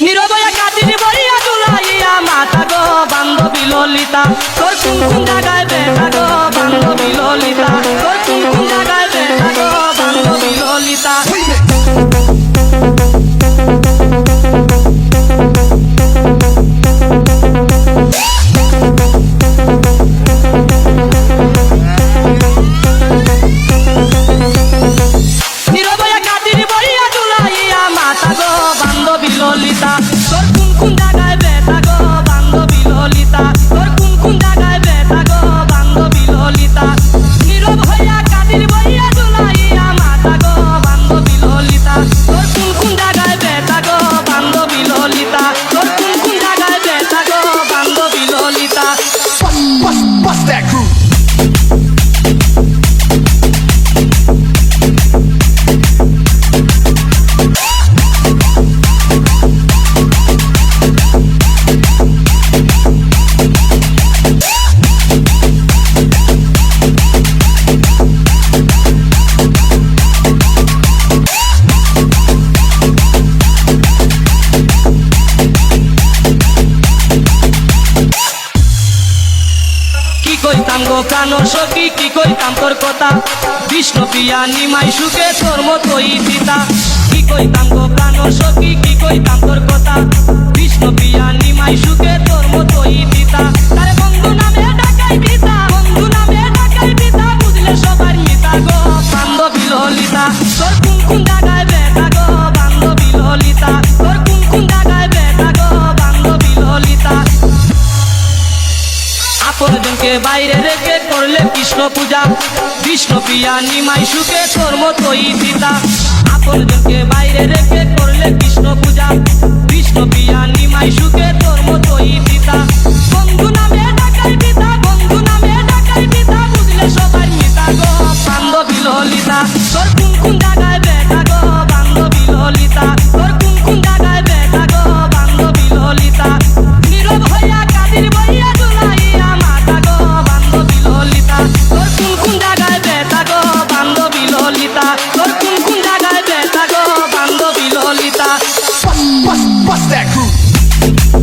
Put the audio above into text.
নীরবয়া কাটির বইয়া জুলাইয়া মাথা গো বান্ধবী ললিতা তোর কোন কোন জায়গায় বেটা গো বান্ধবী ললিতা তোর কোন কোন জায়গায় বেটা গো বান্ধবী ললিতা নীরবয়া কাটির বইয়া জুলাইয়া মাথা গো বান্ধবী ললিতা তোর কোন কোন জায়গায় বেটা গো বান্ধবী ললিতা তোর কোন কোন জায়গায় বেটা গো বান্ধবী ললিতা নীরব হইয়া কাটির বইয়া জুলাইয়া মাথা গো বান্ধবী ললিতা তোর কোন কোন জায়গায় বেটা গো বান্ধবী ললিতা তোর কোন কোন জায়গায় বেটা গো বান্ধবী ললিতা Bust that groove. কি কইতাম গো প্রাণ সখী কি কইতাম তোর কথা কৃষ্ণ প্রিয়া নিমাই সুখে তোর মতোই পিতা কি কইতাম গো প্রাণ সখী কি কইতাম তোর কথা কৃষ্ণ প্রিয়া নিমাই সুখে তোর মতোই পিতা তারে বন্ধু নামে ডাকাই পিতা বন্ধু নামে ডাকাই পিতা বুঝলে সবার মিতা গো বান্ধবী ললিতা তোর কোন কোন জায়গায় বেটা গো বান্ধবী ললিতা তোর কোন কোন জায়গায় বেটা গো বান্ধবী ললিতা আপনজনকে বাইরে রেখে করলে কৃষ্ণ পূজা কৃষ্ণ প্রিয়া নিমাই সুখে তোর মতোই পিতা আপনজনকে বাইরে রেখে করলে কৃষ্ণ পূজা কৃষ্ণ প্রিয়া নিমাই সুখে তোর মতোই পিতা বন্ধু নামে ডাকাই পিতা বন্ধু নামে ডাকাই পিতা বুঝলে সবাই মিতা গো বান্ধবী ললিতা তোর কোন কোন জায়গায় বেটা গো বান্ধবী ললিতা তোর কোন কোন জায়গায় বেটা গো বান্ধবী ললিতা নীরব হইয়া কাদির বইয়া জুলাইয়া মাথা গো বান্ধবী ললিতা তোর কোন কোন জায়গায় বেটা গো বান্ধবী ললিতা তোর কোন কোন জায়গায় বেটা গো বান্ধবী ললিতা Bust that groove.